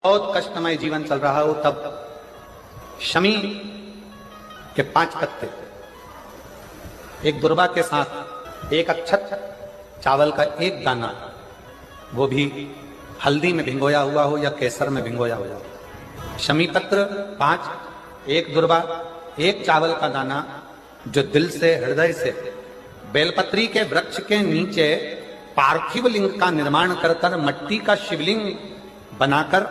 बहुत कष्टमय जीवन चल रहा हो तब शमी के 5 पत्ते एक दुर्वा के साथ एक अक्षत चावल का एक दाना, वो भी हल्दी में भिंगोया हुआ हो या केसर में भिंगोया हुआ हो। शमी पत्र 5, एक दुर्वा, एक चावल का दाना, जो दिल से हृदय से बेलपत्री के वृक्ष के नीचे पार्थिव लिंग का निर्माण कर कर मट्टी का शिवलिंग बनाकर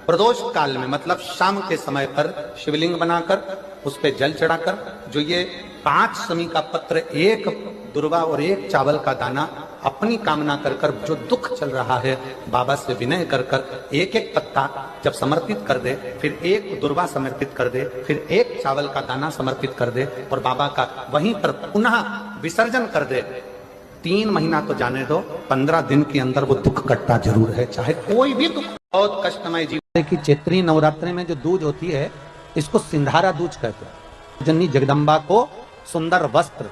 प्रदोष काल में मतलब शाम के समय पर शिवलिंग बनाकर उस पे जल चढ़ाकर, जो ये 5 शमी का पत्र, एक दुर्वा और एक चावल का दाना, अपनी कामना कर कर जो दुख चल रहा है बाबा से विनय कर कर एक एक पत्ता जब समर्पित कर दे, फिर एक दुर्वा समर्पित कर दे, फिर एक चावल का दाना समर्पित कर दे और बाबा का वहीं पर पुनः विसर्जन कर दे, 3 महीना तो जाने दो, 15 दिन के अंदर वो दुख कटता जरूर है, चाहे कोई भी दुख। बहुत कष्टमय जीवन की चैत्री नवरात्रि में जो दूज होती है इसको सिंधारा दूज कहते हैं। जननी जगदम्बा को सुंदर वस्त्र,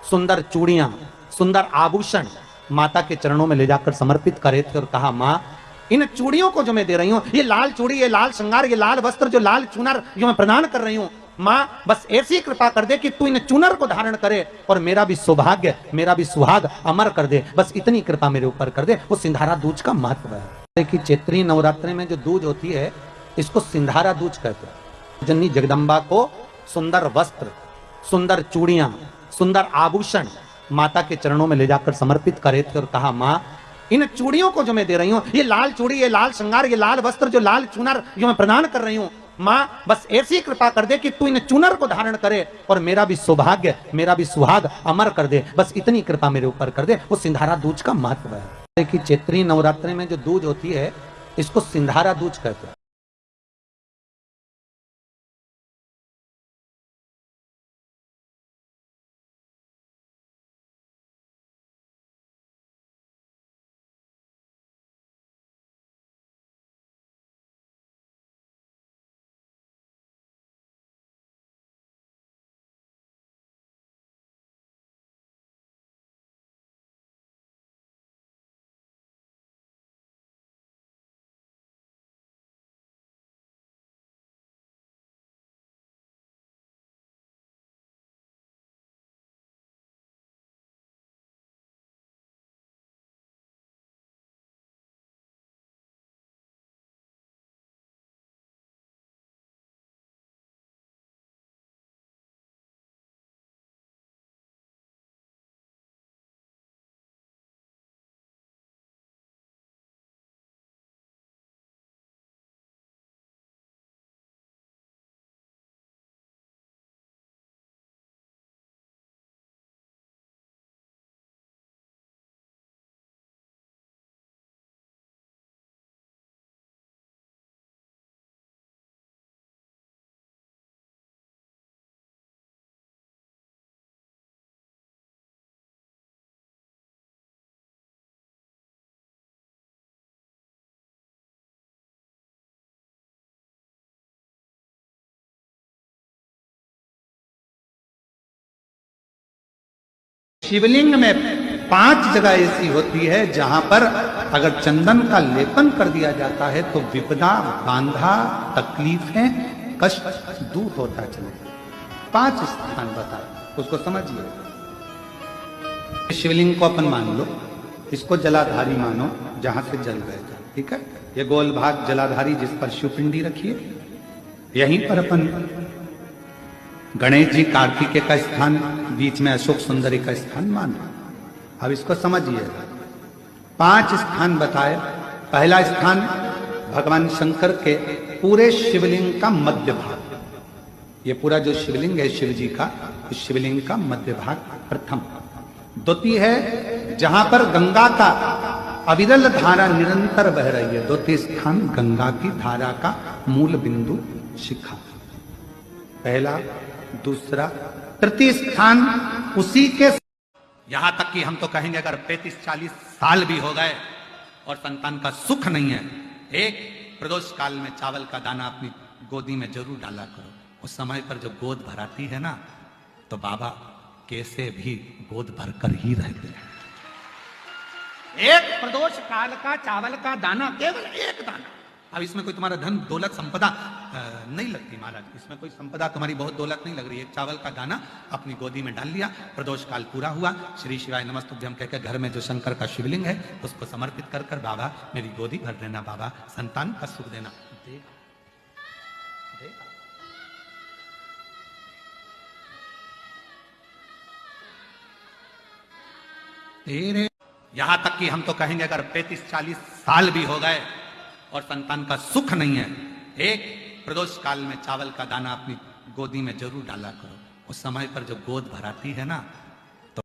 सुंदर चूड़ियां, सुंदर आभूषण माता के चरणों में ले जाकर समर्पित करे थे और कहा, माँ इन चूड़ियों को जो मैं दे रही हूँ, ये लाल चूड़ी, ये लाल श्रृंगार, ये लाल वस्त्र, जो लाल चुनर जो मैं प्रदान कर रही हूँ, माँ बस ऐसी कृपा कर दे कि तू इन चुनर को धारण करे और मेरा भी सौभाग्य, मेरा भी सुहाग अमर कर दे, बस इतनी कृपा मेरे ऊपर कर दे। वो सिंधारा दूज का महत्व है कि चैत्री नवरात्रि में जो दूज होती है इसको सिंधारा दूज कहते हैं। जननी जगदम्बा को सुंदर वस्त्र, सुंदर चूड़ियां, सुंदर आभूषण माता के चरणों में ले जाकर समर्पित करे थे और कहा, माँ इन चूड़ियों को जो मैं दे रही हूँ, ये लाल चूड़ी, ये लाल श्रृंगार, ये लाल वस्त्र, जो लाल चुनर जो मैं प्रदान कर रही हूँ, माँ बस ऐसी कृपा कर दे कि तू इन चुनर को धारण करे और मेरा भी सौभाग्य, मेरा भी सुहाग अमर कर दे, बस इतनी कृपा मेरे ऊपर कर दे। वो सिंधारा दूज का महत्व है कि चैत्री नवरात्रि में जो दूज होती है इसको सिंधारा दूज कहते हैं। शिवलिंग में 5 जगह ऐसी होती है जहां पर अगर चंदन का लेपन कर दिया जाता है तो विपदा, बांधा, तकलीफें, कष्ट दूर होता चले। 5 स्थान बताए, उसको समझिए। शिवलिंग को अपन मान लो, इसको जलाधारी मानो, जहां से जल बहता, ठीक है। ये गोल भाग जलाधारी जिस पर शिवपिंडी रखिए, यहीं पर अपन गणेश जी, कार्तिकेय का स्थान, बीच में अशोक सुंदरी का स्थान मानो। अब इसको समझिएगा। 5 स्थान बताए। पहला स्थान भगवान शंकर के पूरे शिवलिंग का मध्य भाग, ये पूरा जो शिवलिंग है शिव जी का, इस शिवलिंग का मध्य भाग प्रथम। द्वितीय है जहां पर गंगा का अविरल धारा निरंतर बह रही है, द्वितीय स्थान गंगा की धारा का मूल बिंदु शिखा। पहला, दूसरा, तृतीय स्थान उसी के, यहां तक कि हम तो कहेंगे अगर 35-40 साल भी हो गए और संतान का सुख नहीं है, एक प्रदोष काल में चावल का दाना अपनी गोदी में जरूर डाला करो। उस समय पर जब गोद भराती है ना, तो बाबा कैसे भी गोद भरकर ही रहते हैं। एक प्रदोष काल का चावल का दाना, केवल एक दाना, अब इसमें कोई तुम्हारा धन दौलत संपदा नहीं लगती महाराज, इसमें कोई संपदा तुम्हारी बहुत दौलत नहीं लग रही है। चावल का दाना अपनी गोदी में डाल लिया, प्रदोष काल पूरा हुआ, श्री शिवाय नमस्तुभ्यम कहकर घर में जो शंकर का शिवलिंग है उसको समर्पित कर कर बाबा मेरी गोदी भर देना, बाबा संतान का सुख देना। तेरे यहां तक कि हम तो कहेंगे अगर 35-40 साल भी हो गए और संतान का सुख नहीं है, एक प्रदोष काल में चावल का दाना अपनी गोदी में जरूर डाला करो। उस समय पर जो गोद भराती है ना,